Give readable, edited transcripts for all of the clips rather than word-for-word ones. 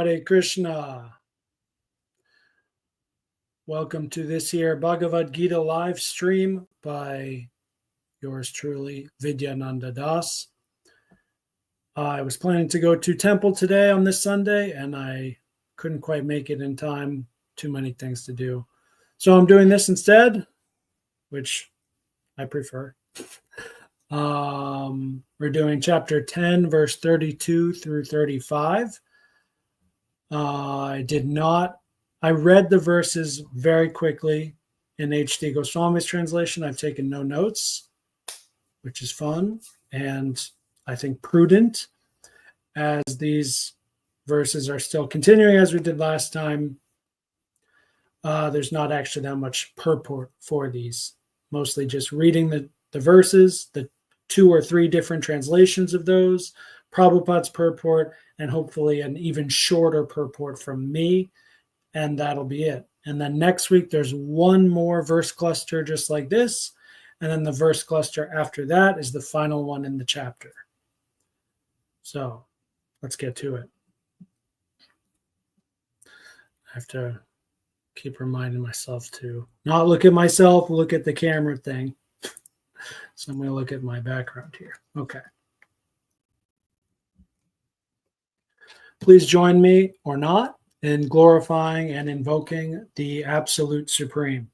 Hare Krishna. Welcome to this here Bhagavad Gita live stream by yours truly, Vidyananda Das. I was planning to go to temple today on this Sunday, and I couldn't quite make it in time. Too many things to do. So I'm doing this instead, which I prefer. We're doing chapter 10, verse 32 through 35. I read the verses very quickly in H.D. Goswami's translation. I've taken no notes, which is fun and I think prudent, as these verses are still continuing as we did last time. There's not actually that much purport for these, mostly just reading the verses, the 2 or 3 different translations of those, Prabhupada's purport, and hopefully an even shorter purport from me, and that'll be it. And then next week, there's one more verse cluster just like this, and then the verse cluster after that is the final one in the chapter. So let's get to it. I have to keep reminding myself to not look at myself, look at the camera thing. So I'm going to look at my background here. Okay. Please join me or not in glorifying and invoking the Absolute Supreme.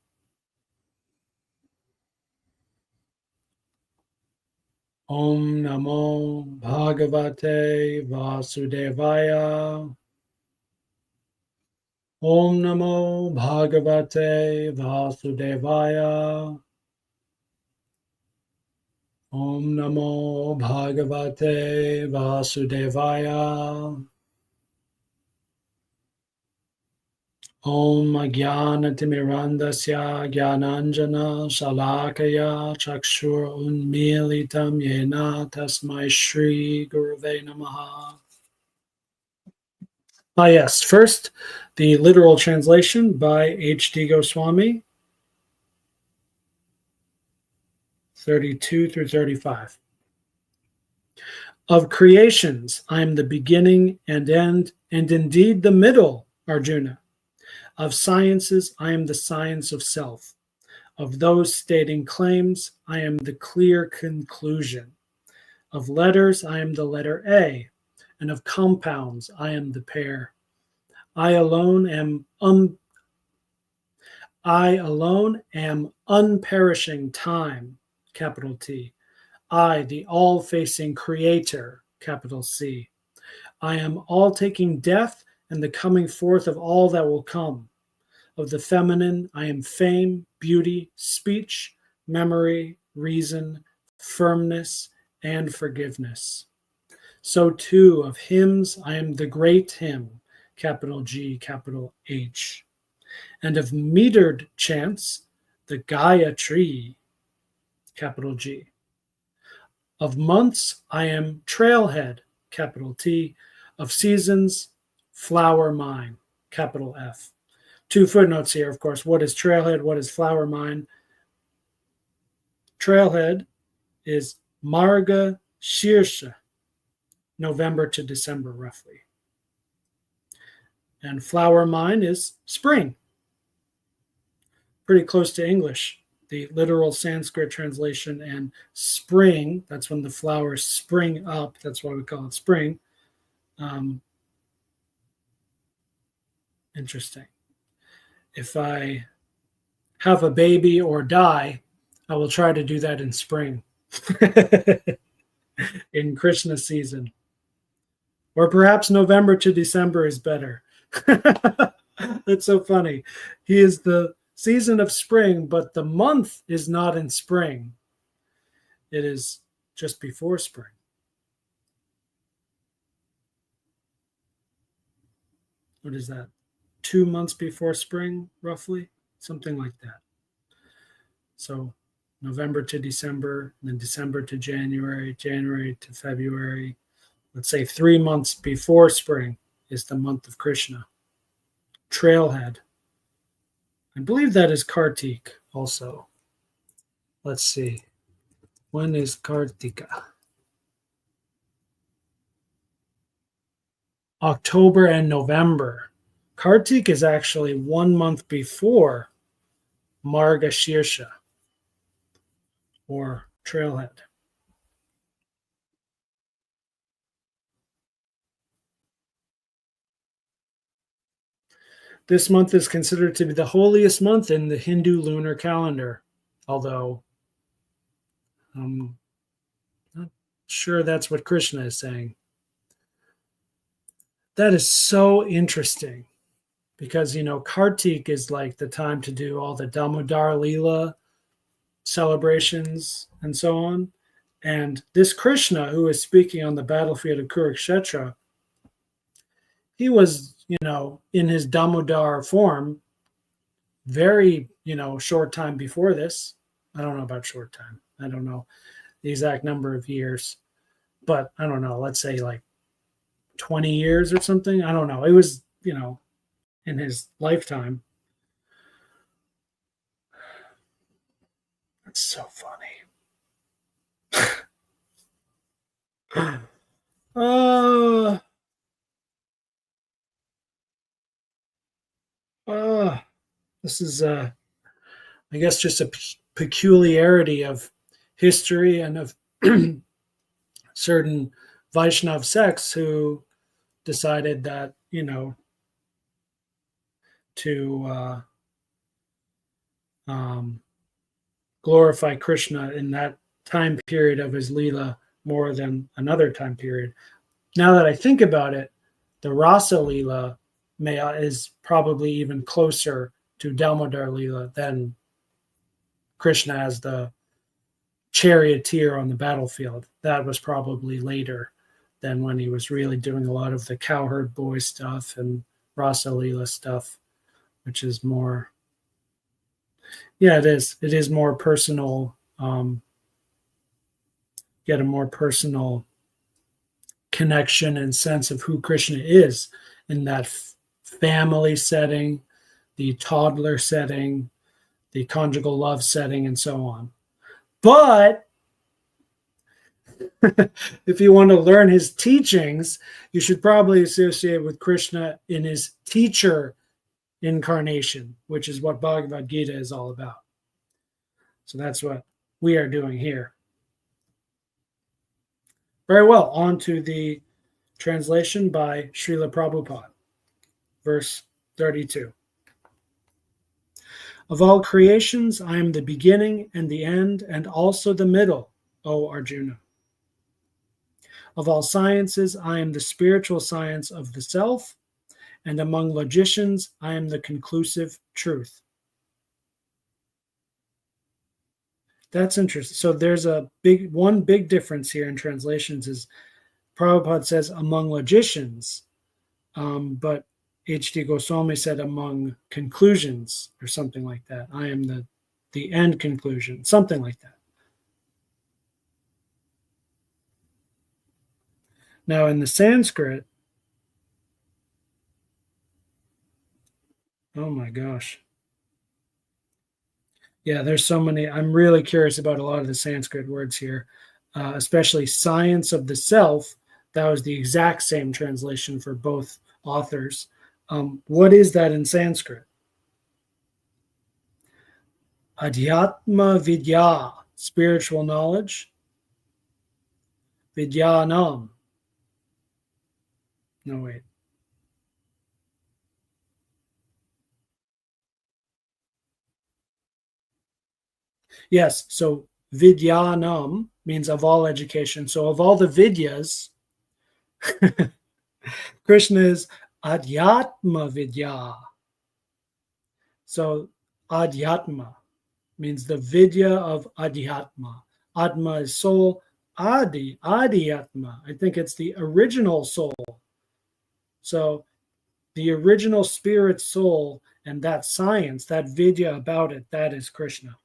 Om Namo Bhagavate Vasudevaya. Om Namo Bhagavate Vasudevaya. Om Namo Bhagavate Vasudevaya. Om Ajnanatimirandasya Jnananjana Shalakaya Chakshur Unmilitam Yena Tasmai Shri Gurave Namaha. Yes, first, the literal translation by H.D. Goswami, 32 through 35. Of creations, I am the beginning and end, and indeed the middle, Arjuna. Of sciences, I am the science of self. Of those stating claims, I am the clear conclusion. Of letters, I am the letter A, and of compounds, I am the pair. I alone am unperishing time, capital T. I, the all-facing creator, capital C. I am all-taking death and the coming forth of all that will come. Of the feminine, I am fame, beauty, speech, memory, reason, firmness, and forgiveness. So too, of hymns, I am the great hymn, capital G, capital H. And of metered chants, the Gayatri, capital G. Of months, I am trailhead, capital T. Of seasons, flower mine, capital F. 2 footnotes here, of course. What is trailhead? What is flower mine? Trailhead is Marga Shirsha, November to December, roughly. And flower mine is spring. Pretty close to English. The literal Sanskrit translation, and spring, that's when the flowers spring up. That's why we call it spring. Interesting. If I have a baby or die, I will try to do that in spring, in Krishna season. Or perhaps November to December is better. That's so funny. He is the season of spring, but the month is not in spring. It is just before spring. What is that? 2 months before spring, roughly? Something like that. So November to December, and then December to January, January to February. Let's say 3 months before spring is the month of Krishna. Trailhead. I believe that is Kartik also. Let's see. When is Kartika? October and November. Kartik is actually 1 month before Margashirsha, or Trailhead. This month is considered to be the holiest month in the Hindu lunar calendar, although I'm not sure that's what Krishna is saying. That is so interesting because, Kartik is like the time to do all the Damodar Leela celebrations and so on. And this Krishna, who is speaking on the battlefield of Kurukshetra, he was, in his Damodar form very, short time before this. I don't know about short time. I don't know the exact number of years, but I don't know, let's say like 20 years or something. I don't know. It was, in his lifetime. That's so funny. This is, I guess, just a peculiarity of history and of certain Vaishnav sects who decided that, to glorify Krishna in that time period of his Leela more than another time period. Now that I think about it, the Rasa Leela is probably even closer to Damodar Leela than Krishna as the charioteer on the battlefield. That was probably later than when he was really doing a lot of the cowherd boy stuff and Rasa Leela stuff, which is more, it is more personal. Get a more personal connection and sense of who Krishna is in that family setting, the toddler setting, the conjugal love setting, and so on. But if you want to learn his teachings, you should probably associate with Krishna in his teacher incarnation, which is what Bhagavad Gita is all about. So that's what we are doing here. Very well, on to the translation by Srila Prabhupada, verse 32. Of all creations, I am the beginning and the end, and also the middle, O Arjuna. Of all sciences, I am the spiritual science of the self, and among logicians, I am the conclusive truth. That's interesting. So there's one big difference here in translations is Prabhupada says among logicians, but H.D. Goswami said among conclusions or something like that. I am the end conclusion, something like that. Now in the Sanskrit, oh my gosh. Yeah, there's so many. I'm really curious about a lot of the Sanskrit words here, especially science of the self. That was the exact same translation for both authors. What is that in Sanskrit? Adhyatma vidya, spiritual knowledge. Vidyanam. No, wait. Yes, so vidyanam means of all education. So of all the vidyas, Krishna is adhyatma vidya. So adhyatma means the vidya of adhyatma. Atma is soul. Adhyatma, I think it's the original soul. So the original spirit soul and that science, that vidya about it, that is Krishna.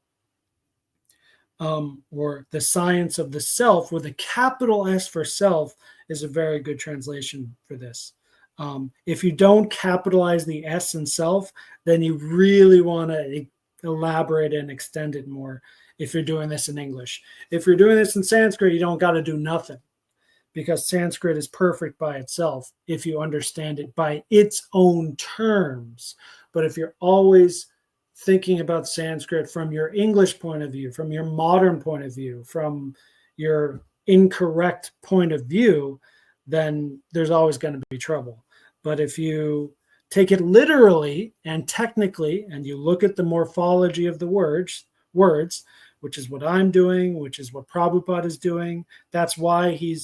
Or the science of the self, with a capital S for self, is a very good translation for this. If you don't capitalize the S in self, then you really want to elaborate and extend it more if you're doing this in English. If you're doing this in Sanskrit, you don't got to do nothing because Sanskrit is perfect by itself if you understand it by its own terms. But if you're always thinking about Sanskrit from your English point of view, from your modern point of view, from your incorrect point of view, then there's always going to be trouble. But if you take it literally and technically, and you look at the morphology of the words, which is what I'm doing, which is what Prabhupada is doing, that's why he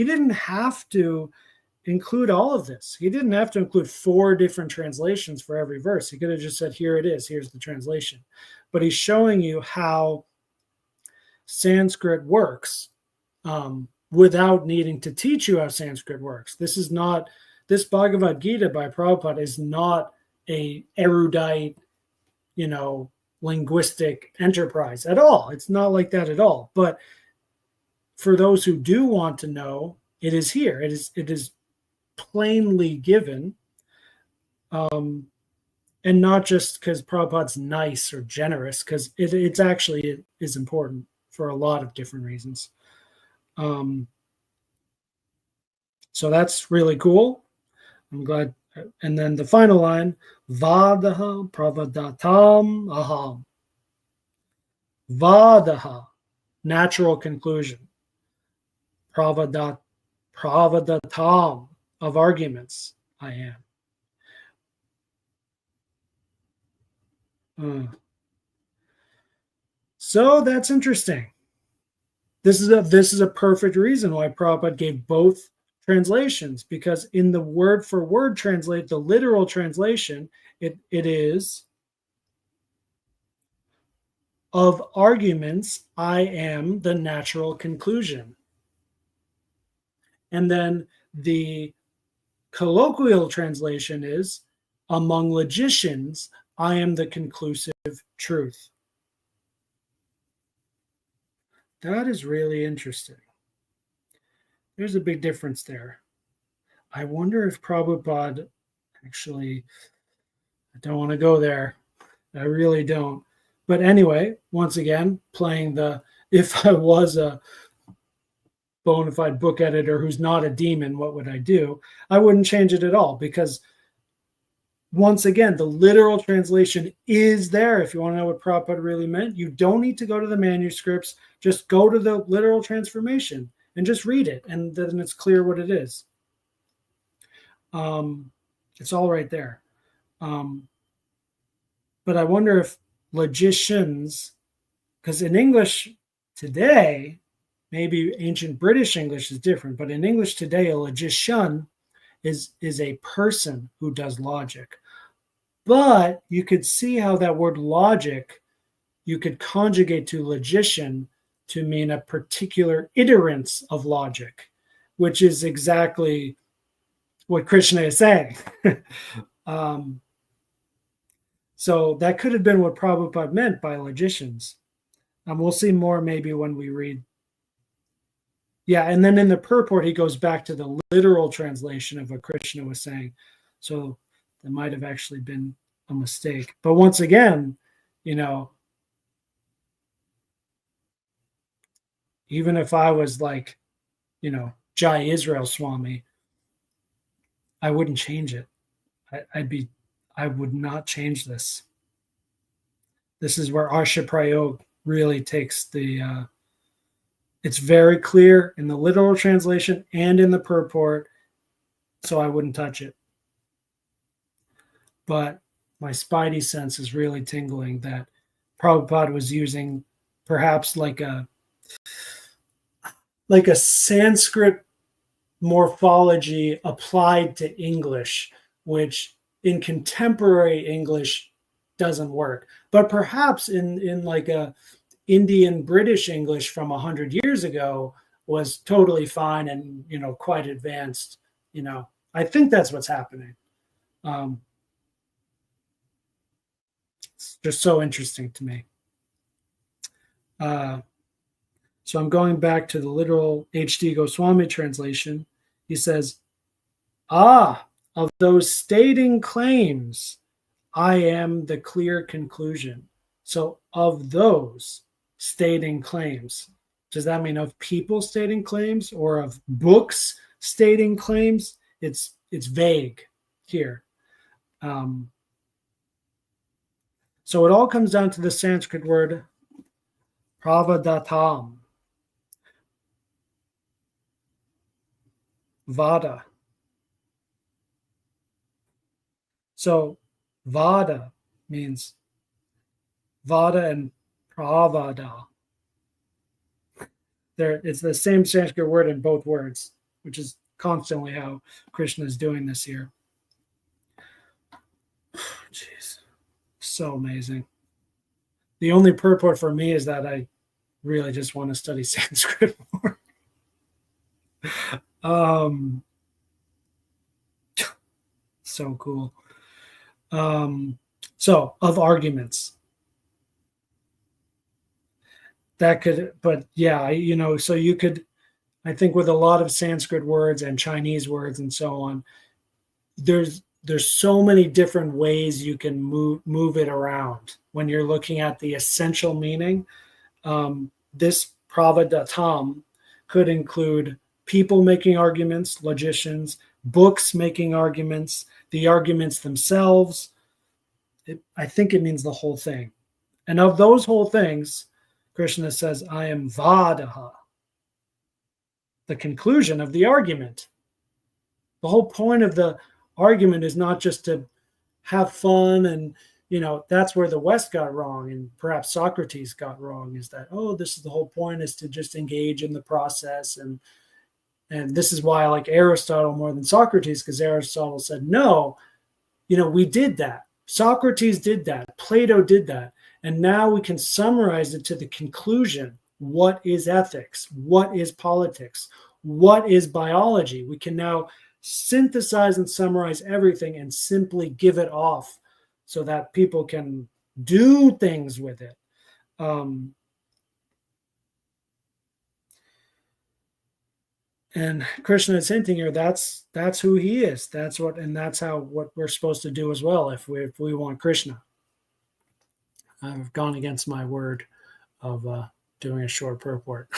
didn't have to include all of this. He didn't have to include 4 different translations for every verse. He could have just said, here it is, here's the translation. But he's showing you how Sanskrit works without needing to teach you how Sanskrit works. This Bhagavad Gita by Prabhupada is not a erudite, linguistic enterprise at all. It's not like that at all. But for those who do want to know, it is here. It is plainly given, and not just because Prabhupada's nice or generous, because it is important for a lot of different reasons. So that's really cool. I'm glad. And then the final line, Vadaha pravadatam aham. Vadaha, natural conclusion. Pravadatam, of arguments, I am. So that's interesting. This is a perfect reason why Prabhupada gave both translations, because in the word for word translate, the literal translation, it is of arguments, I am the natural conclusion. And then the colloquial translation is, among logicians, I am the conclusive truth. That is really interesting. There's a big difference there. I wonder if Prabhupada actually, I don't want to go there. I really don't. But anyway, once again, playing if I was a bona fide book editor who's not a demon, what would I do? I wouldn't change it at all, because once again, the literal translation is there. If you want to know what Prabhupada really meant, you don't need to go to the manuscripts. Just go to the literal transformation and just read it, and then it's clear what it is. It's all right there. But I wonder if logicians, because in English today, maybe ancient British English is different, but in English today, a logician is a person who does logic. But you could see how that word logic, you could conjugate to logician to mean a particular iterance of logic, which is exactly what Krishna is saying. So that could have been what Prabhupada meant by logicians. We'll see more maybe when we read. Yeah, and then in the purport, he goes back to the literal translation of what Krishna was saying. So that might have actually been a mistake. But once again, even if I was like, Jai Israel Swami, I wouldn't change it. I would not change this. This is where Arsha Prayog really takes it's very clear in the literal translation and in the purport, so I wouldn't touch it. But my spidey sense is really tingling that Prabhupada was using perhaps like a Sanskrit morphology applied to English, which in contemporary English doesn't work. But perhaps in like a Indian British English from 100 years ago was totally fine and, quite advanced. I think that's what's happening. It's just so interesting to me. So I'm going back to the literal H.D. Goswami translation. He says, of those stating claims, I am the clear conclusion. So of those stating claims, Does that mean of people stating claims or of books stating claims? It's vague here. So it all comes down to the Sanskrit word pravadatam, vada. So vada means vada and pravada. It's the same Sanskrit word in both words, which is constantly how Krishna is doing this here. Jeez, so amazing. The only purport for me is that I really just want to study Sanskrit more. So cool. So of arguments. That could, but yeah, so you could, I think with a lot of Sanskrit words and Chinese words and so on, there's so many different ways you can move it around when you're looking at the essential meaning. This pravadatam could include people making arguments, logicians, books making arguments, the arguments themselves. I think it means the whole thing. And of those whole things, Krishna says, I am vadaha, the conclusion of the argument. The whole point of the argument is not just to have fun, and that's where the West got wrong, and perhaps Socrates got wrong, is that, this is the whole point, is to just engage in the process. And this is why I like Aristotle more than Socrates, because Aristotle said, no, we did that. Socrates did that. Plato did that. And now we can summarize it to the conclusion. What is ethics? What is politics? What is biology? We can now synthesize and summarize everything and simply give it off so that people can do things with it. And Krishna is hinting here, that's who he is. That's what we're supposed to do as well if we want Krishna. I've gone against my word of doing a short purport.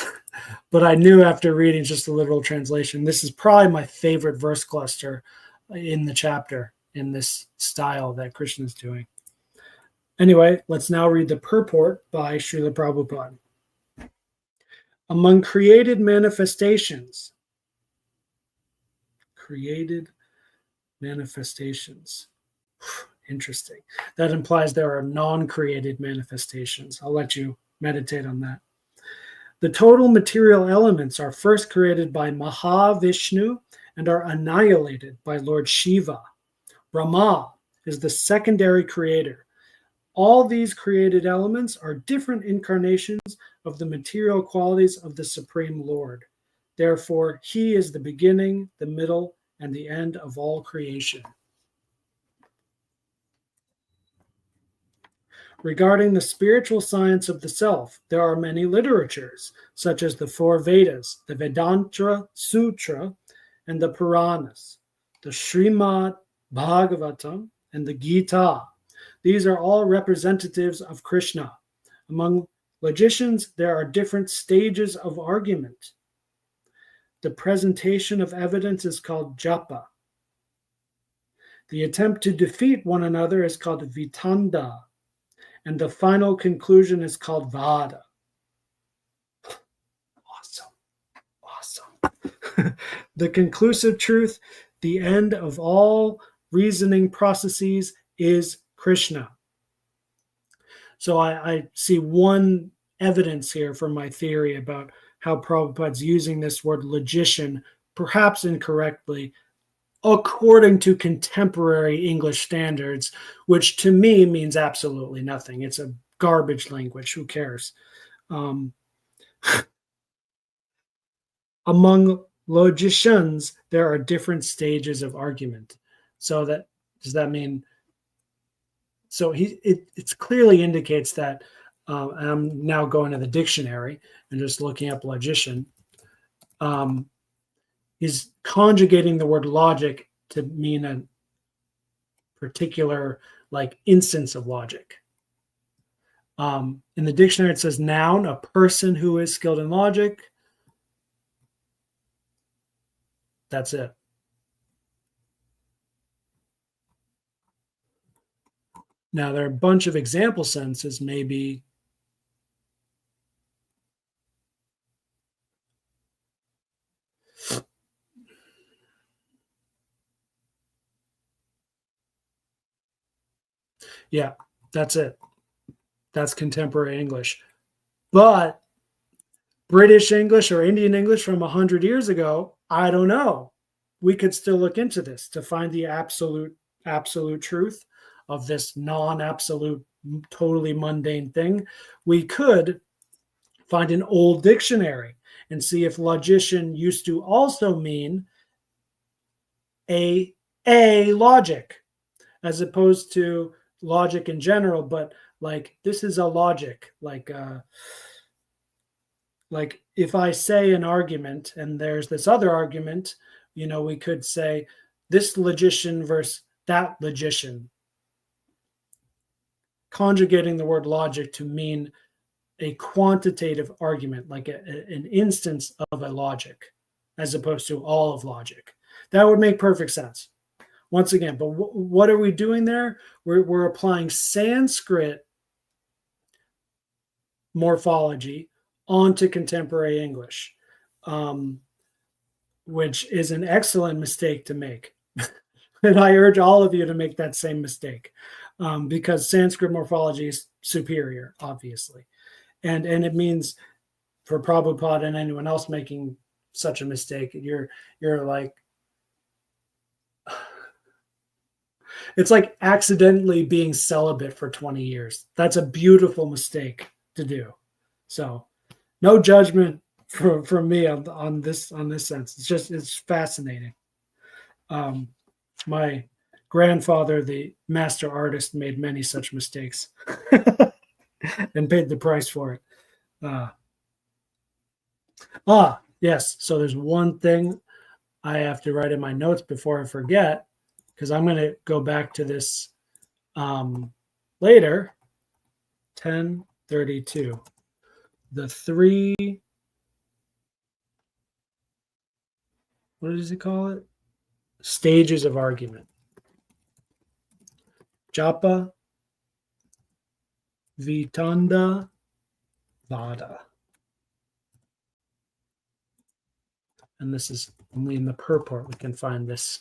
But I knew after reading just the literal translation, this is probably my favorite verse cluster in the chapter in this style that Krishna is doing. Anyway, let's now read the purport by Srila Prabhupada. Among created manifestations. Interesting. That implies there are non-created manifestations. I'll let you meditate on that. The total material elements are first created by Mahavishnu and are annihilated by Lord Shiva. Brahma is the secondary creator. All these created elements are different incarnations of the material qualities of the Supreme Lord. Therefore, he is the beginning, the middle, and the end of all creation. Regarding the spiritual science of the self, there are many literatures, such as the 4 Vedas, the Vedanta Sutra, and the Puranas, the Srimad Bhagavatam, and the Gita. These are all representatives of Krishna. Among logicians, there are different stages of argument. The presentation of evidence is called japa. The attempt to defeat one another is called vitanda. And the final conclusion is called vada. Awesome. The conclusive truth, the end of all reasoning processes, is Krishna. So I see one evidence here for my theory about how Prabhupada's using this word logician, perhaps incorrectly, according to contemporary English standards, which to me means absolutely nothing. It's a garbage language. Who cares? Among logicians, there are different stages of argument. So does that mean? So it clearly indicates that, and I'm now going to the dictionary and just looking up logician. Is conjugating the word logic to mean a particular instance of logic. In the dictionary, it says noun, a person who is skilled in logic. That's it. Now, there are a bunch of example sentences, maybe. Yeah, that's it. That's contemporary English. But British English or Indian English from 100 years ago, I don't know. We could still look into this to find the absolute truth of this non-absolute, totally mundane thing. We could find an old dictionary and see if logician used to also mean a logic, as opposed to logic in general, but like this is a logic, like if I say an argument and there's this other argument, we could say this logician versus that logician, conjugating the word logic to mean a quantitative argument, like an instance of a logic, as opposed to all of logic. That would make perfect sense. Once again, but what are we doing there? We're applying Sanskrit morphology onto contemporary English, which is an excellent mistake to make. And I urge all of you to make that same mistake, because Sanskrit morphology is superior, obviously. And it means, for Prabhupada and anyone else making such a mistake, you're like, it's like accidentally being celibate for 20 years. That's a beautiful mistake to do. So no judgment from me on this sense. It's fascinating. My grandfather, the master artist, made many such mistakes and paid the price for it. Yes. So there's one thing I have to write in my notes before I forget, because I'm going to go back to this later. 1032. The three, what does he call it? Stages of argument. Japa, Vitanda, Vada. And this is only in the purport we can find this.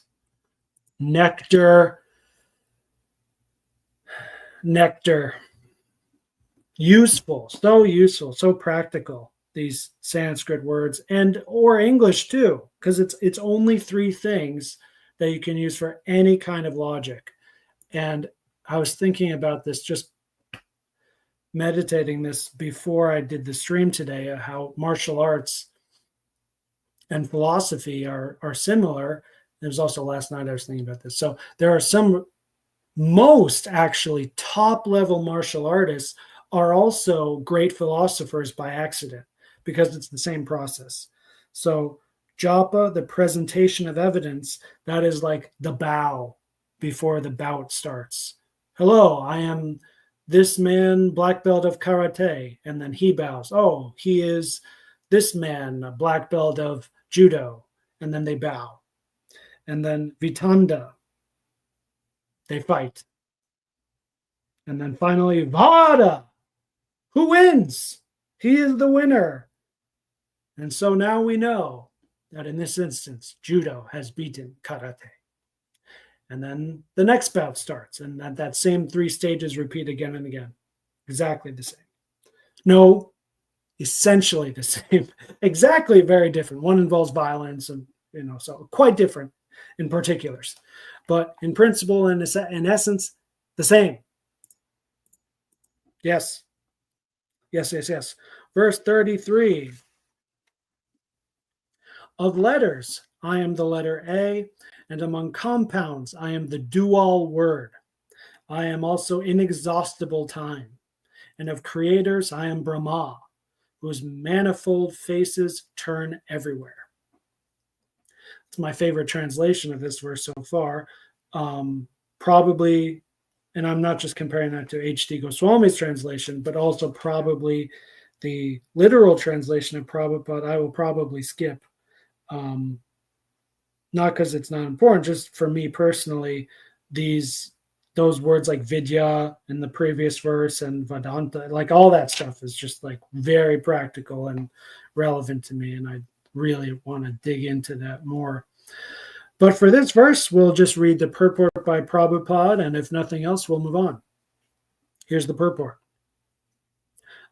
Nectar. Useful, so practical, these Sanskrit words, and or English too, because it's only three things that you can use for any kind of logic. And I was thinking about this, just meditating this before I did the stream today, how martial arts and philosophy are similar. There was also last night I was thinking about this. So there are some, most actually top level martial artists are also great philosophers by accident, because it's the same process. So japa, the presentation of evidence, that is like the bow before the bout starts. Hello, I am this man, black belt of karate, and then he bows. Oh, he is this man, a black belt of judo, and then they bow. And then vitanda, they fight. And then finally, vada, who wins? He is the winner. And so now we know that in this instance, judo has beaten karate. And then the next bout starts, and that same three stages repeat again and again. Exactly the same. No, essentially the same. Exactly very different. One involves violence, and so quite different in particulars. But in principle and in essence, the same. Yes. Verse 33. Of letters, I am the letter A, and among compounds, I am the dual word. I am also inexhaustible time. And of creators, I am Brahma, whose manifold faces turn everywhere. It's my favorite translation of this verse so far. Probably and I'm not just comparing that to H.D. Goswami's translation, but also probably the literal translation of Prabhupada, I will probably skip. Not because it's not important, just for me personally, those words like vidya in the previous verse and Vedanta, like all that stuff is just like very practical and relevant to me. And I really want to dig into that more. But for this verse, we'll just read the purport by Prabhupada, and if nothing else, we'll move on. Here's the purport.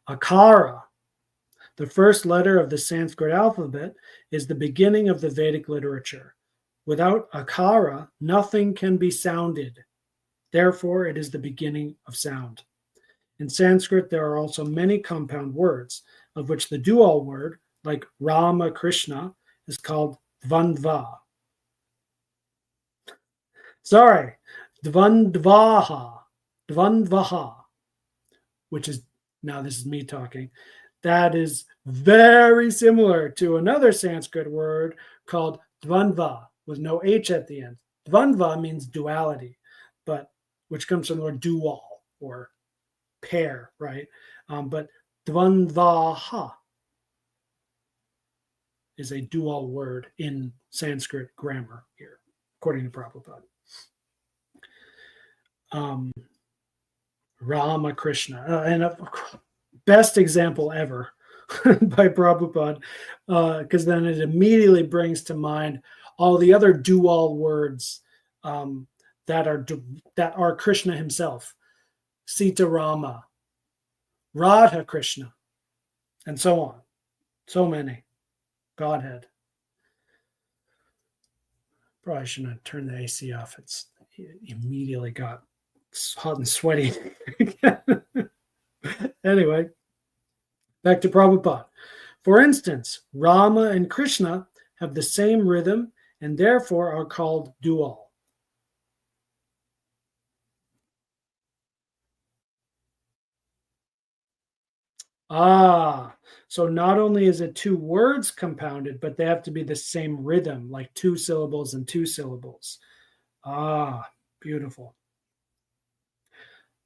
Akara, the first letter of the Sanskrit alphabet, is the beginning of the Vedic literature. Without akara, nothing can be sounded. Therefore, it is the beginning of sound. In Sanskrit, there are also many compound words, of which the dual word, like Rama, Krishna, is called dvandva. Sorry, dvandvaha, which is, now this is me talking, that is very similar to another Sanskrit word called dvandva, with no H at the end. Dvandva means duality, but which comes from the word dual or pair, right? But dvandvaha is a dual word in Sanskrit grammar here, according to Prabhupada. Rama Krishna, and a best example ever by Prabhupada, because then it immediately brings to mind all the other dual words that are Krishna himself, Sita Rama, Radha Krishna, and so on. So many. Godhead. Probably shouldn't have turned the AC off. It immediately got hot and sweaty. Anyway, back to Prabhupada. For instance, Rama and Krishna have the same rhythm and therefore are called dual. So not only is it two words compounded, but they have to be the same rhythm, like two syllables and two syllables. Beautiful.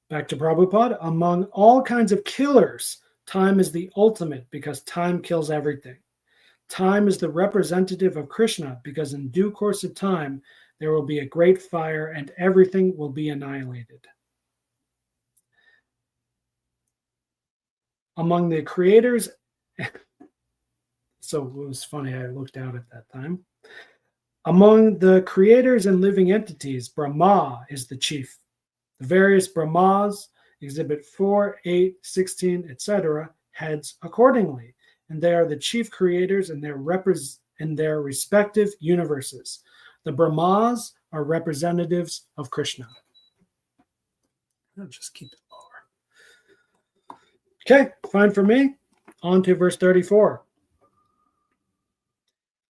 Back to Prabhupada. Among all kinds of killers, time is the ultimate because time kills everything. Time is the representative of Krishna because in due course of time, there will be a great fire and everything will be annihilated. Among the creators, so it was funny, I looked out at that time. Among the creators and living entities, Brahma is the chief. The various Brahmas, exhibit 4, 8, 16, etc., heads accordingly, and they are the chief creators in their respective universes. The Brahmas are representatives of Krishna. I'll just keep it lower. Okay, fine for me. On to verse 34.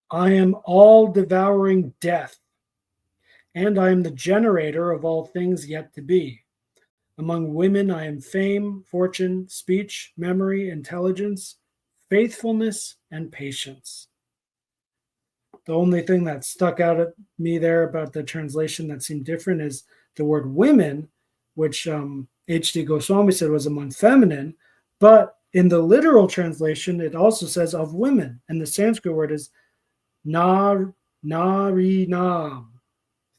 I am all-devouring death, and I am the generator of all things yet to be. Among women, I am fame, fortune, speech, memory, intelligence, faithfulness, and patience. The only thing that stuck out at me there about the translation that seemed different is the word women, which H.D. Goswami said was among feminine, but in the literal translation, it also says of women, and the Sanskrit word is narinam.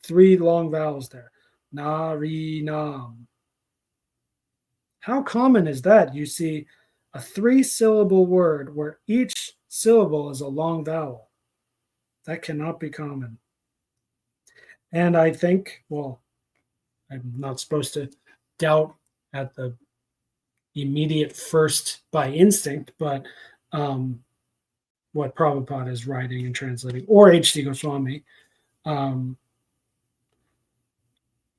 3 long vowels there. Narinam. How common is that? You see a 3-syllable word where each syllable is a long vowel. That cannot be common. And I think, well, I'm not supposed to doubt at the immediate first by instinct, but what Prabhupada is writing and translating, or H.D. Goswami.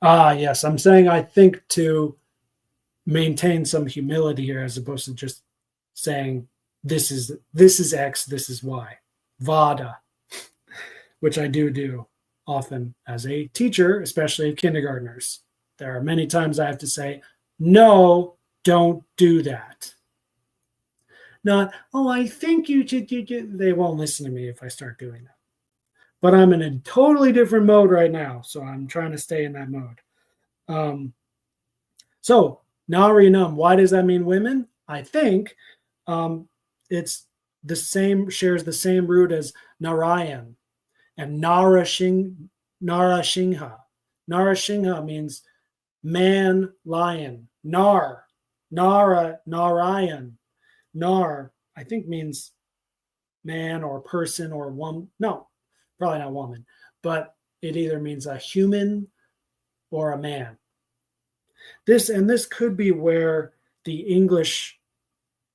Yes, I'm saying I think to maintain some humility here as opposed to just saying this is X, this is Y. Vada, which I do often as a teacher, especially of kindergartners. There are many times I have to say, no, don't do that. Not, I think you should. They won't listen to me if I start doing that. But I'm in a totally different mode right now, so I'm trying to stay in that mode. So Narinam, why does that mean women? I think it's the same, shares the same root as Narayan and Narashingha. Narashingha means man lion. Narayan. Nar, I think means man or person or woman. No, probably not woman, but it either means a human or a man. This could be where the English,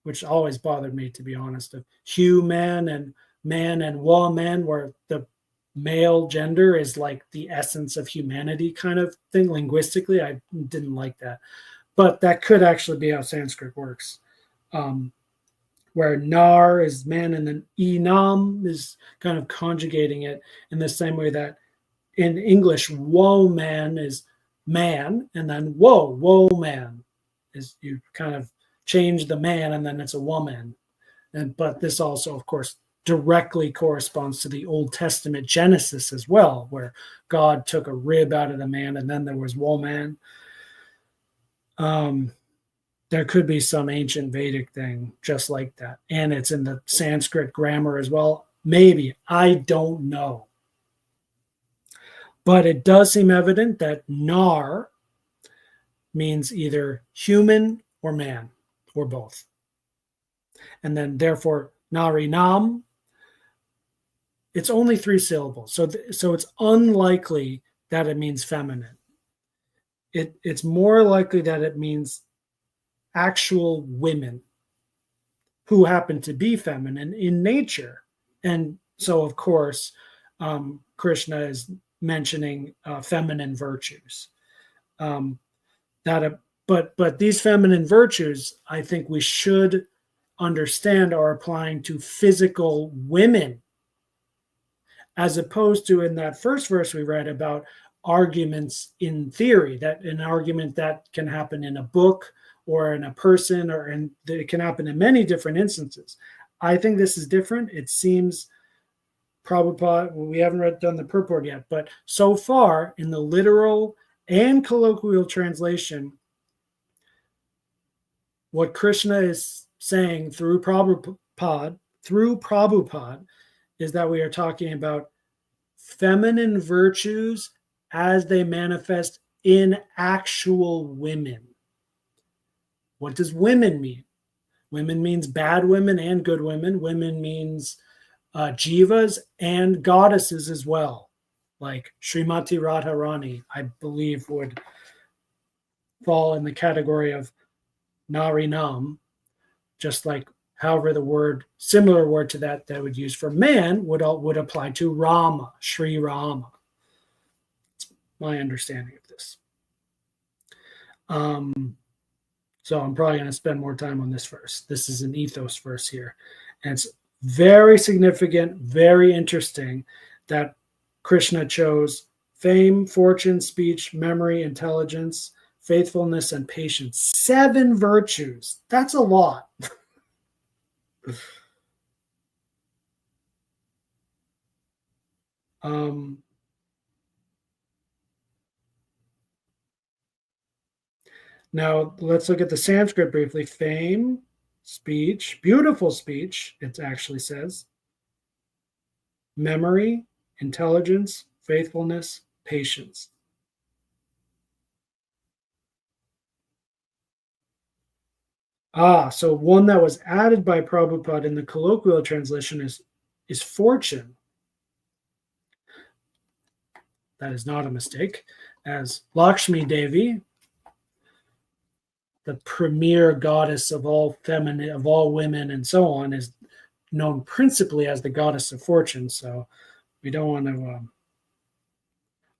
which always bothered me, to be honest, of human and man and woman, where the male gender is like the essence of humanity kind of thing. Linguistically, I didn't like that. But that could actually be how Sanskrit works. Where nar is man and then enam is kind of conjugating it in the same way that in English, woman is man, and then woman is, you kind of change the man and then it's a woman. But this also, of course, directly corresponds to the Old Testament Genesis as well, where God took a rib out of the man and then there was woman. There could be some ancient Vedic thing just like that. And it's in the Sanskrit grammar as well. Maybe. I don't know. But it does seem evident that nar means either human or man, or both. And then therefore, narinam, it's only 3 syllables. So it's unlikely that it means feminine. It's more likely that it means actual women who happen to be feminine in nature. And so, of course, Krishna is mentioning feminine virtues. But these feminine virtues, I think we should understand, are applying to physical women, as opposed to in that first verse we read about arguments in theory, that an argument that can happen in a book or in a person, it can happen in many different instances. I think this is different. It seems Prabhupada, we haven't done the purport yet, but so far in the literal and colloquial translation, what Krishna is saying through Prabhupada is that we are talking about feminine virtues as they manifest in actual women. What does women mean? Women means bad women and good women. Women means jivas and goddesses as well. Like Srimati Radharani, I believe, would fall in the category of narinam, just like however the similar word to that would use for man would apply to Rama, Sri Rama. It's my understanding of this. So I'm probably going to spend more time on this verse. This is an ethos verse here. And it's very significant, very interesting that Krishna chose fame, fortune, speech, memory, intelligence, faithfulness, and patience. 7 virtues. That's a lot. Now, let's look at the Sanskrit briefly. Fame, speech, beautiful speech, it actually says. Memory, intelligence, faithfulness, patience. So one that was added by Prabhupada in the colloquial translation is fortune. That is not a mistake, as Lakshmi Devi, the premier goddess of all women and so on, is known principally as the goddess of fortune. So we don't want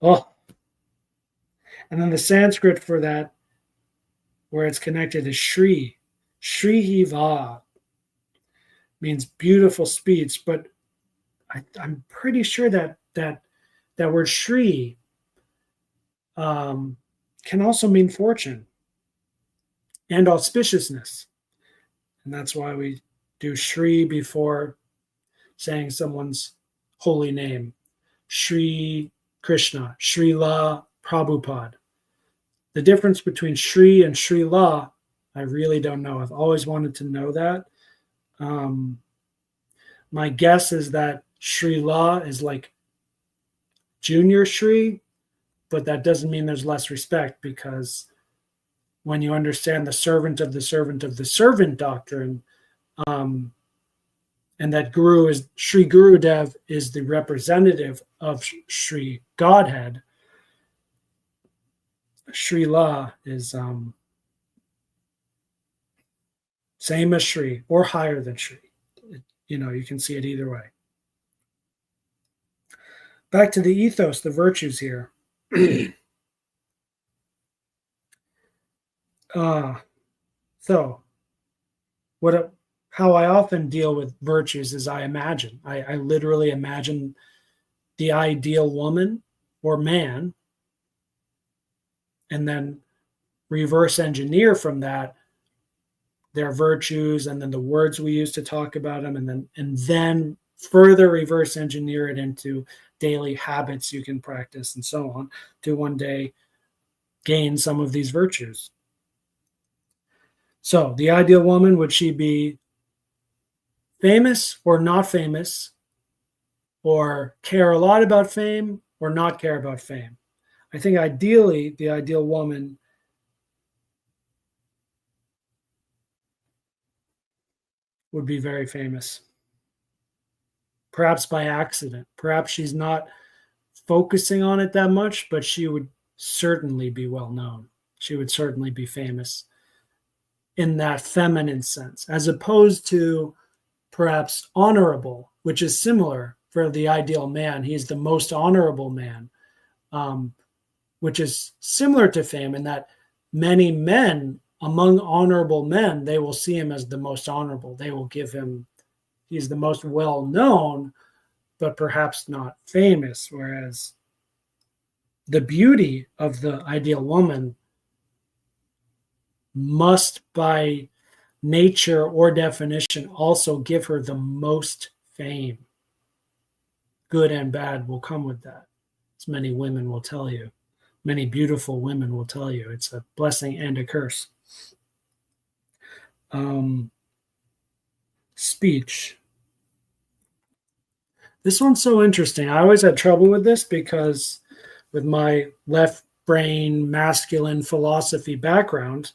to. And then the Sanskrit for that, where it's connected, is Shri. Shrihiva means beautiful speech, but I'm pretty sure that word Shri can also mean fortune and auspiciousness. And that's why we do Shri before saying someone's holy name. Shri Krishna, Srila Prabhupada. The difference between Shri and Srila, I really don't know. I've always wanted to know that. My guess is that Srila is like junior Shri, but that doesn't mean there's less respect, because when you understand the servant of the servant of the servant doctrine, and that Guru is Sri Gurudev is the representative of Sri Godhead, Srila is same as Sri or higher than Sri. You can see it either way. Back to the ethos, the virtues here. So how I often deal with virtues is I literally imagine the ideal woman or man, and then reverse engineer from that their virtues, and then the words we use to talk about them, and then further reverse engineer it into daily habits you can practice and so on, to one day gain some of these virtues. So the ideal woman, would she be famous or not famous, or care a lot about fame or not care about fame? I think ideally the ideal woman would be very famous, perhaps by accident. Perhaps she's not focusing on it that much, but she would certainly be well known. She would certainly be famous in that feminine sense, as opposed to perhaps honorable, which is similar for the ideal man. He's the most honorable man, which is similar to fame in that many men, among honorable men, they will see him as the most honorable. They will give him, he's the most well known, but perhaps not famous. Whereas the beauty of the ideal woman must, by nature or definition, also give her the most fame. Good and bad will come with that, as many women will tell you. Many beautiful women will tell you it's a blessing and a curse. Speech. This one's so interesting. I always had trouble with this because with my left brain masculine philosophy background,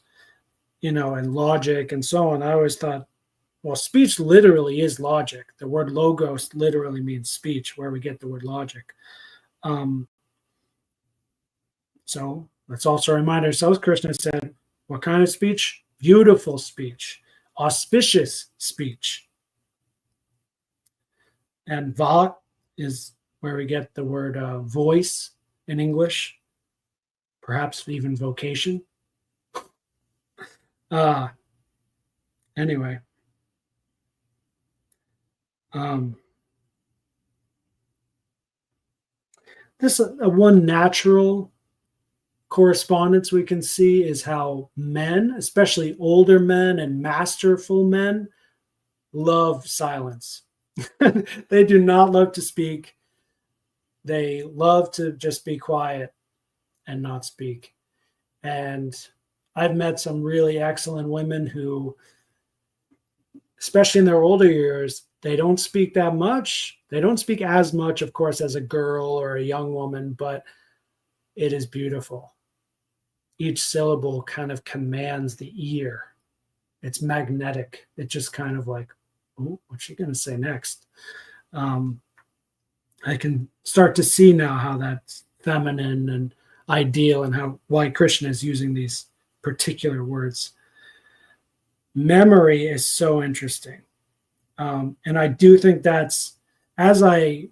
and logic and so on, I always thought, well, speech literally is logic. The word logos literally means speech, where we get the word logic. So let's also remind ourselves, Krishna said, what kind of speech? Beautiful speech, auspicious speech. And vak is where we get the word voice in English, perhaps even vocation. Anyway. This one natural correspondence we can see is how men, especially older men and masterful men, love silence. They do not love to speak. They love to just be quiet and not speak. And I've met some really excellent women who, especially in their older years, they don't speak that much. They don't speak as much, of course, as a girl or a young woman, but it is beautiful. Each syllable kind of commands the ear. It's magnetic. It just kind of like, oh, what's she going to say next? I can start to see now how that's feminine and ideal, and why Krishna is using these particular words. Memory is so interesting. And I do think that's, as I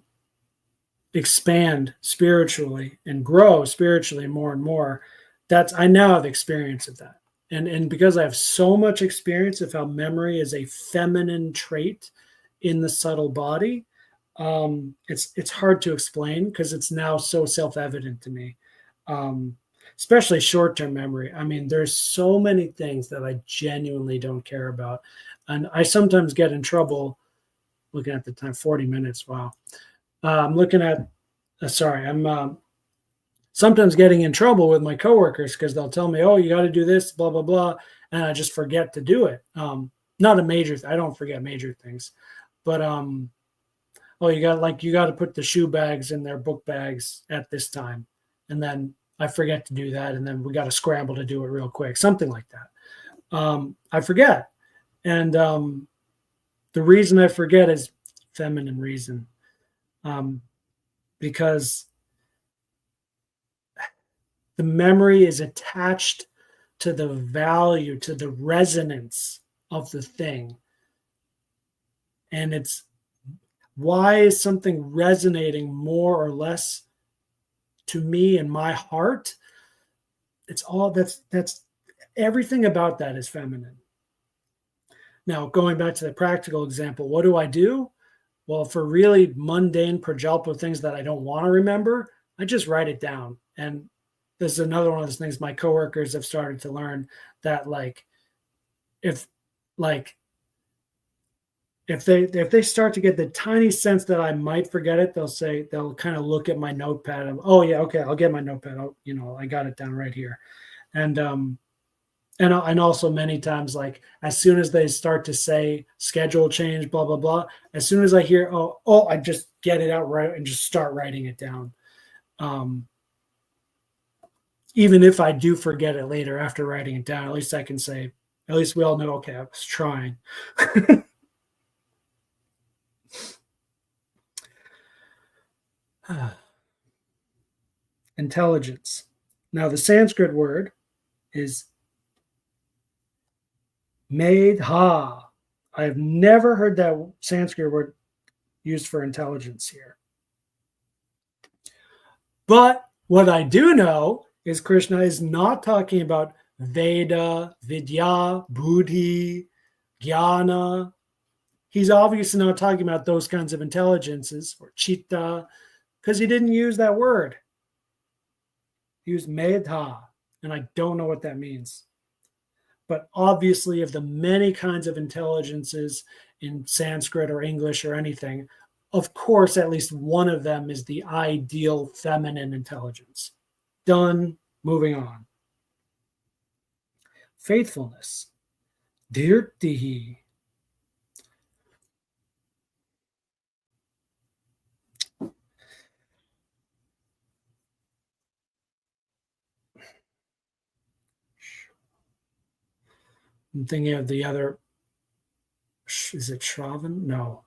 expand spiritually and grow spiritually more and more, I now have experience of that. And because I have so much experience of how memory is a feminine trait in the subtle body, it's hard to explain because it's now so self-evident to me. Especially short-term memory. I mean, there's so many things that I genuinely don't care about. And I sometimes get in trouble looking at the time, 40 minutes. Wow. I'm looking at, I'm sometimes getting in trouble with my coworkers because they'll tell me, "Oh, you got to do this, blah blah blah," and I just forget to do it. Not a major. I don't forget major things, but oh, you got to put the shoe bags in their book bags at this time, and then I forget to do that, and then we got to scramble to do it real quick, something like that. I forget, and the reason I forget is feminine reason, because the memory is attached to the value, to the resonance of the thing. And it's, why is something resonating more or less to me in my heart? It's all that's everything about that is feminine. Now, going back to the practical example, what do I do? Well, for really mundane Prajalpa things that I don't want to remember, I just write it down. And this is another one of those things my coworkers have started to learn, that if they start to get the tiny sense that I might forget it, they'll kind of look at my notepad and, oh yeah, okay, I'll get my notepad. I got it down right here. And also many times, like as soon as they start to say schedule change, blah blah blah, as soon as I hear I just get it out right and just start writing it down. Even if I do forget it later after writing it down, at least I can say, at least we all know, okay, I was trying. Intelligence. Now, the Sanskrit word is medha. I have never heard that Sanskrit word used for intelligence here. But what I do know is Krishna is not talking about Veda, Vidya, Buddhi, Jnana. He's obviously not talking about those kinds of intelligences or chitta, because he didn't use that word. He used medha, and I don't know what that means. But obviously, of the many kinds of intelligences in Sanskrit or English or anything, of course, at least one of them is the ideal feminine intelligence. Done. Moving on. Faithfulness. Dhirtihi. I'm thinking of the other. Is it Shravan? No.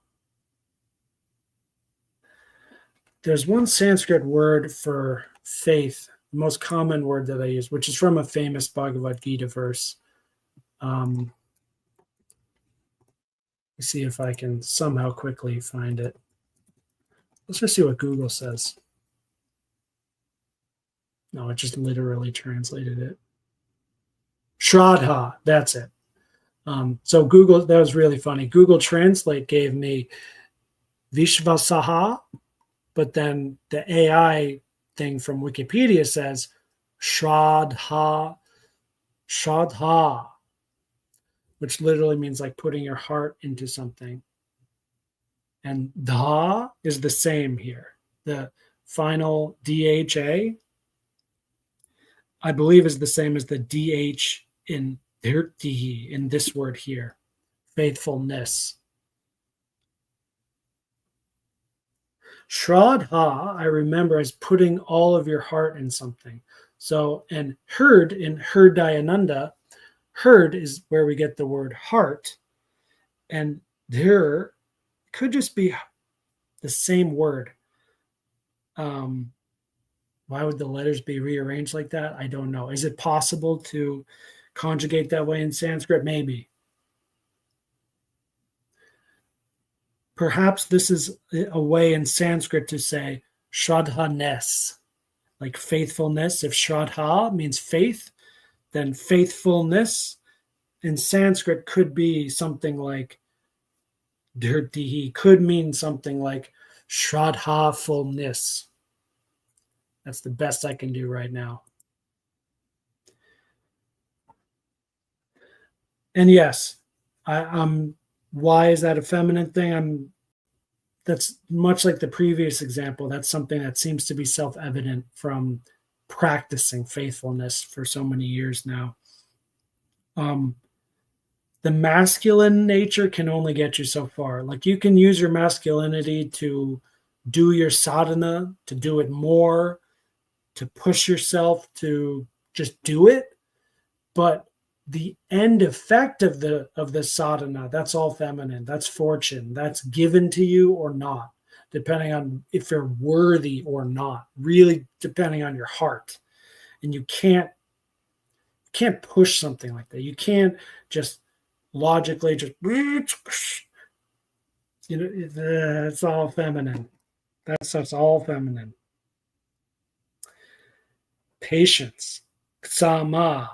There's one Sanskrit word for faith, the most common word that I use, which is from a famous Bhagavad Gita verse. Let's see if I can somehow quickly find it. Let's just see what Google says. No, it just literally translated it. Shraddha, that's it. So Google, that was really funny. Google Translate gave me Vishvasaha, but then the AI thing from Wikipedia says Shraddha, which literally means like putting your heart into something. And dha is the same here. The final DHA, I believe, is the same as the DH in dhirtihi, in this word here, faithfulness. Shraddha, I remember, as putting all of your heart in something. So, and herd in Hridayananda, herd is where we get the word heart. And dhir could just be the same word. Why would the letters be rearranged like that? I don't know. Is it possible to conjugate that way in Sanskrit? Maybe. Perhaps this is a way in Sanskrit to say shraddhanes, like faithfulness. If shraddha means faith, then faithfulness in Sanskrit could be something like dhirtihi, could mean something like shraddhafulness. That's the best I can do right now. And yes, why is that a feminine thing? That's much like the previous example. That's something that seems to be self-evident from practicing faithfulness for so many years now. The masculine nature can only get you so far. Like, you can use your masculinity to do your sadhana, to do it more, to push yourself to just do it. But the end effect of the sadhana, that's all feminine. That's fortune. That's given to you or not, depending on if you're worthy or not, really depending on your heart. And you can't push something like that. You can't just logically just, it's all feminine. That's all feminine. Patience. Ksama.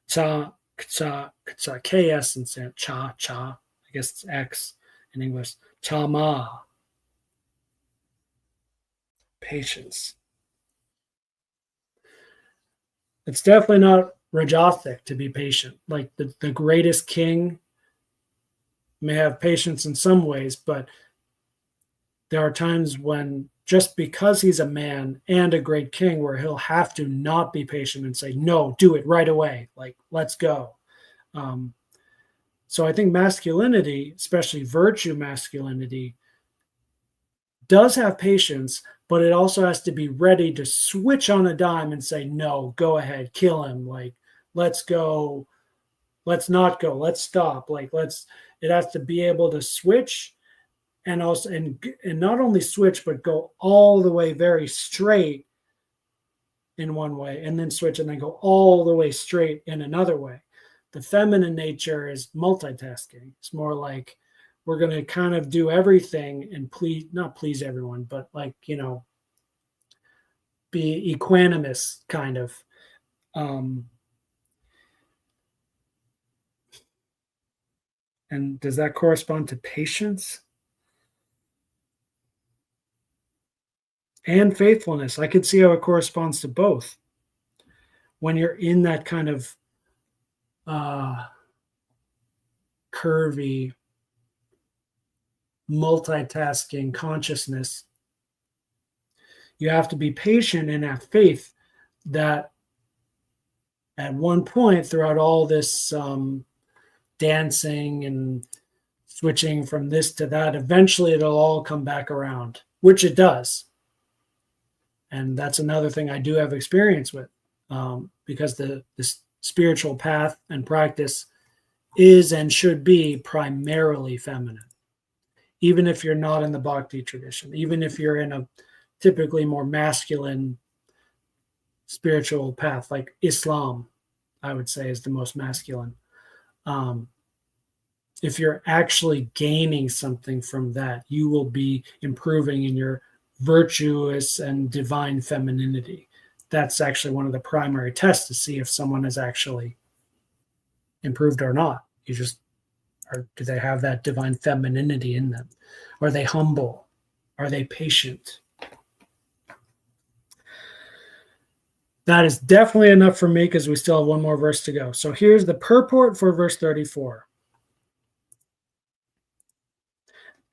Cha, cha, cha, KS and cha, cha. I guess it's X in English. Chama. Patience. It's definitely not rajasic to be patient. Like, the greatest king may have patience in some ways, but there are times when, just because he's a man and a great king, where he'll have to not be patient and say, no, do it right away. Like, let's go. So I think masculinity, especially virtue masculinity, does have patience, but it also has to be ready to switch on a dime and say, no, go ahead, kill him. Like, let's go. Let's not go. Let's stop. Like, it has to be able to switch, and also, and not only switch, but go all the way very straight in one way, and then switch, and then go all the way straight in another way. The feminine nature is multitasking. It's more like, we're going to kind of do everything and not please everyone, but, like, be equanimous kind of. And does that correspond to patience? And faithfulness. I could see how it corresponds to both. When you're in that kind of curvy, multitasking consciousness, you have to be patient and have faith that at one point throughout all this dancing and switching from this to that, eventually it'll all come back around, which it does. And that's another thing I do have experience with, because the spiritual path and practice is and should be primarily feminine. Even if you're not in the bhakti tradition, even if you're in a typically more masculine spiritual path, like Islam, I would say is the most masculine. If you're actually gaining something from that, you will be improving in your virtuous and divine femininity. That's actually one of the primary tests to see if someone is actually improved or not. Or do they have that divine femininity in them? Are they humble? Are they patient? That is definitely enough for me, because we still have one more verse to go. So here's the purport for verse 34.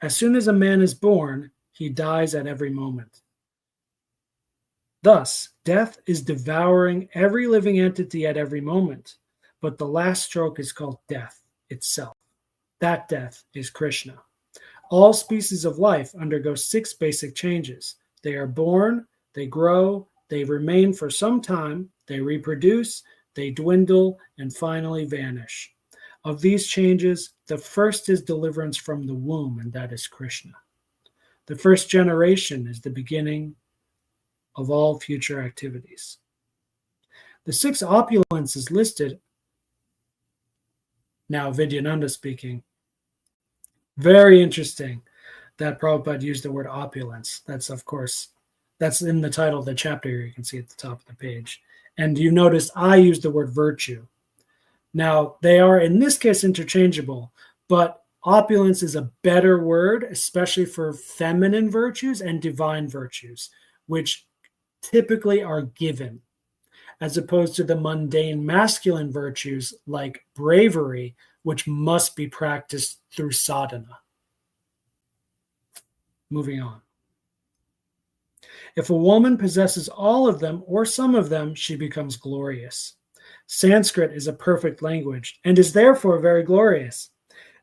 As soon as a man is born, he dies at every moment. Thus, death is devouring every living entity at every moment, but the last stroke is called death itself. That death is Krishna. All species of life undergo 6 basic changes. They are born, they grow, they remain for some time, they reproduce, they dwindle, and finally vanish. Of these changes, the first is deliverance from the womb, and that is Krishna. The first generation is the beginning of all future activities. The 6 opulences listed, now Vidyananda speaking, very interesting that Prabhupada used the word opulence. That's, of course, that's in the title of the chapter here. You can see at the top of the page. And you notice I used the word virtue. Now, they are, in this case, interchangeable, but opulence is a better word, especially for feminine virtues and divine virtues, which typically are given, as opposed to the mundane masculine virtues like bravery, which must be practiced through sadhana. Moving on. If a woman possesses all of them or some of them, she becomes glorious. Sanskrit is a perfect language and is therefore very glorious.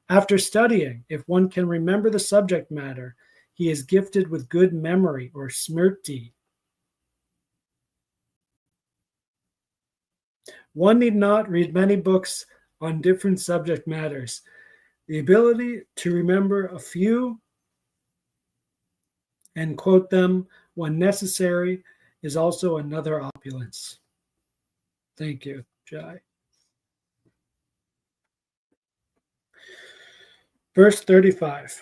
After studying, if one can remember the subject matter, he is gifted with good memory or smrti. One need not read many books on different subject matters. The ability to remember a few and quote them when necessary is also another opulence. Thank you, Jai. Verse 35.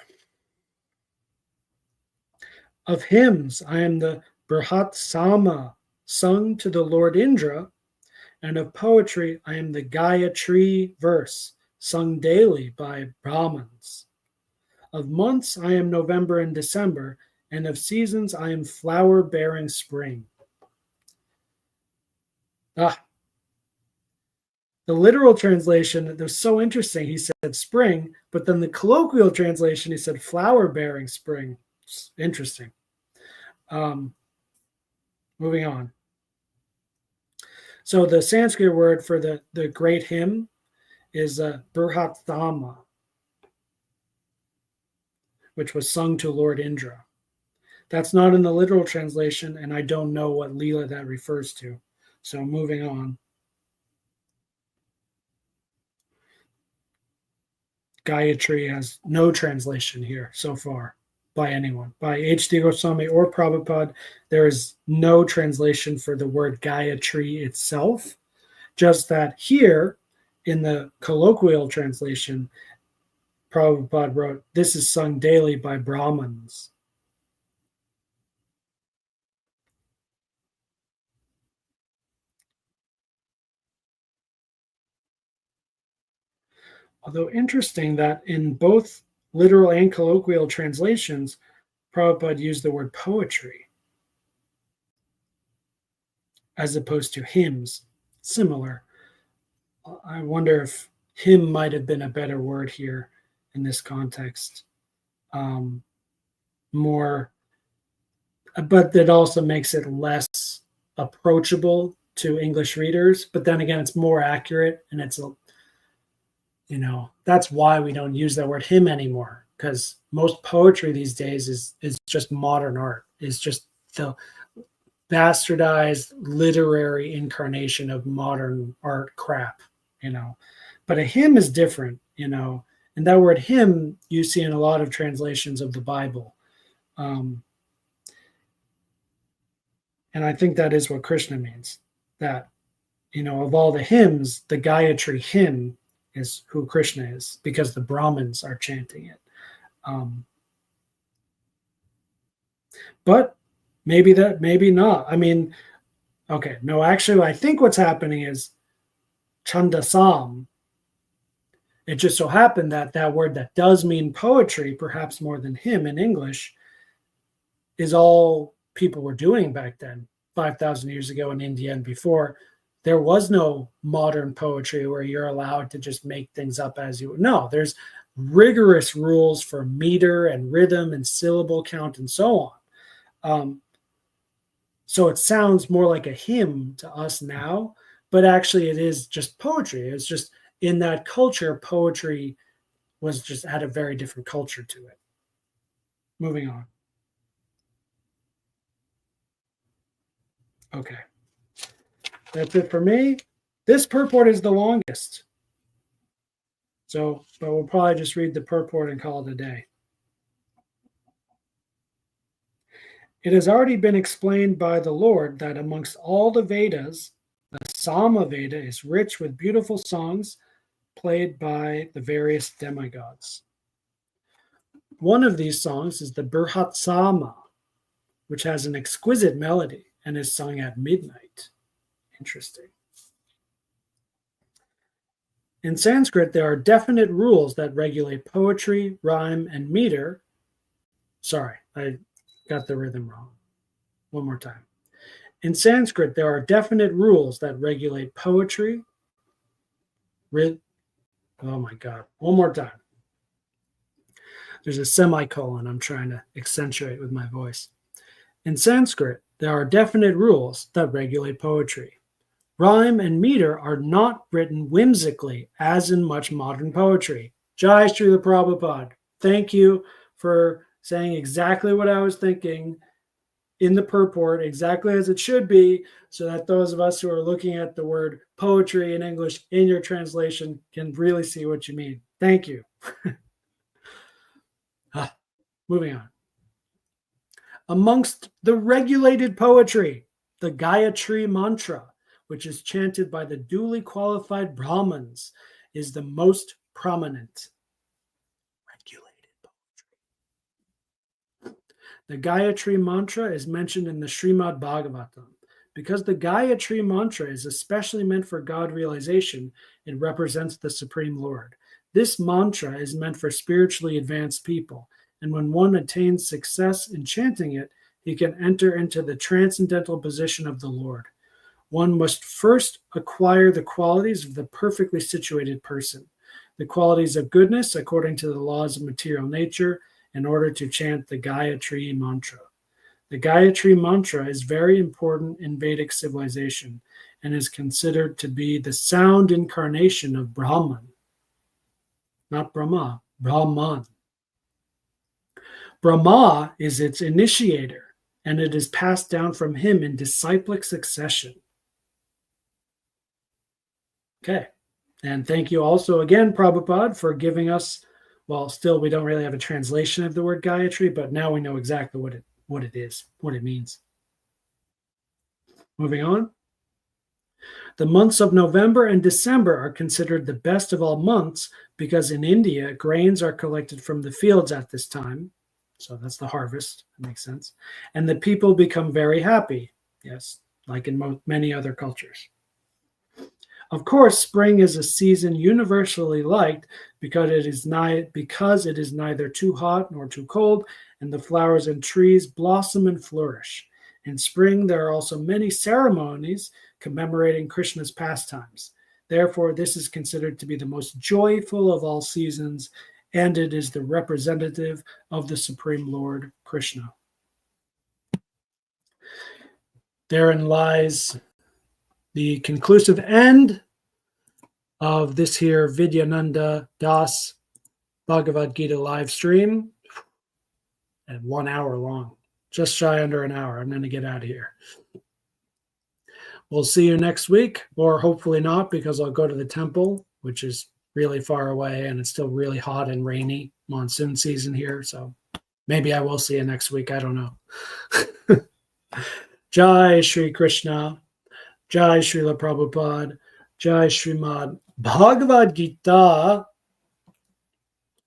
Of hymns, I am the Brihat Sama, sung to the Lord Indra, and of poetry, I am the Gayatri verse, sung daily by Brahmins. Of months, I am November and December, and of seasons, I am flower-bearing spring. The literal translation, that was so interesting. He said spring, but then the colloquial translation, he said flower-bearing spring. It's interesting. Moving on. So the Sanskrit word for the great hymn is Brihattama, which was sung to Lord Indra. That's not in the literal translation, and I don't know what Leela that refers to. So moving on. Gayatri has no translation here so far by anyone. By H.D. Goswami or Prabhupada, there is no translation for the word Gayatri itself, just that here in the colloquial translation, Prabhupada wrote, this is sung daily by Brahmins. Although interesting that in both literal and colloquial translations, Prabhupada used the word poetry as opposed to hymns. Similar. I wonder if hymn might have been a better word here in this context. More, but that also makes it less approachable to English readers. But then again, it's more accurate, and it's, that's why we don't use that word hymn anymore, because most poetry these days is just modern art. It's just the bastardized literary incarnation of modern art crap, But a hymn is different, and that word hymn you see in a lot of translations of the Bible. And I think that is what Krishna means, that, of all the hymns, the Gayatri hymn is who Krishna is, because the Brahmins are chanting it. But maybe not. Okay, no, actually, I think what's happening is Chandasam. It just so happened that word that does mean poetry, perhaps more than hymn in English, is all people were doing back then, 5,000 years ago in India and before. There was no modern poetry where you're allowed to just make things up as you. No, there's rigorous rules for meter and rhythm and syllable count and so on. So it sounds more like a hymn to us now, but actually it is just poetry. It's just in that culture, poetry was just had a very different culture to it. Moving on. Okay. That's it for me. This purport is the longest. But we'll probably just read the purport and call it a day. It has already been explained by the Lord that amongst all the Vedas, the Sama Veda is rich with beautiful songs played by the various demigods. One of these songs is the Brihat Sama, which has an exquisite melody and is sung at midnight. Interesting. In Sanskrit, there are definite rules that regulate poetry, rhyme, and meter. Sorry, I got the rhythm wrong. One more time. In Sanskrit, there are definite rules that regulate poetry. Oh my God. One more time. There's a semicolon I'm trying to accentuate with my voice. In Sanskrit, there are definite rules that regulate poetry. Rhyme and meter are not written whimsically, as in much modern poetry. Jai Srila Prabhupada, thank you for saying exactly what I was thinking in the purport, exactly as it should be, so that those of us who are looking at the word poetry in English in your translation can really see what you mean. Thank you. Moving on. Amongst the regulated poetry, the Gayatri mantra, which is chanted by the duly qualified Brahmins, is the most prominent. Regulated poetry. The Gayatri mantra is mentioned in the Srimad Bhagavatam. Because the Gayatri mantra is especially meant for God realization, it represents the Supreme Lord. This mantra is meant for spiritually advanced people, and when one attains success in chanting it, he can enter into the transcendental position of the Lord. One must first acquire the qualities of the perfectly situated person, the qualities of goodness according to the laws of material nature, in order to chant the Gayatri mantra. The Gayatri mantra is very important in Vedic civilization and is considered to be the sound incarnation of Brahman. Not Brahma, Brahman. Brahma is its initiator, and it is passed down from him in disciplic succession. Okay, and thank you also again, Prabhupada, for giving us, well, still we don't really have a translation of the word Gayatri, but now we know exactly what it is, what it means. Moving on. The months of November and December are considered the best of all months because in India, grains are collected from the fields at this time. So that's the harvest. That makes sense. And the people become very happy. Yes, like in many other cultures. Of course, spring is a season universally liked because it is neither too hot nor too cold, and the flowers and trees blossom and flourish. In spring, there are also many ceremonies commemorating Krishna's pastimes. Therefore, this is considered to be the most joyful of all seasons, and it is the representative of the Supreme Lord Krishna. Therein lies the conclusive end of this here Vidyananda Das Bhagavad Gita live stream at 1 hour long, just shy under an hour. I'm going to get out of here. We'll see you next week, or hopefully not, because I'll go to the temple, which is really far away and it's still really hot and rainy, monsoon season here. So maybe I will see you next week. I don't know. Jai Shri Krishna, Jai Srila Prabhupada, Jai Srimad Bhagavad Gita,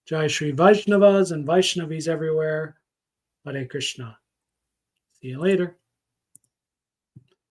Jai Shri Vaishnavas and Vaishnavis everywhere. Hare Krishna. See you later.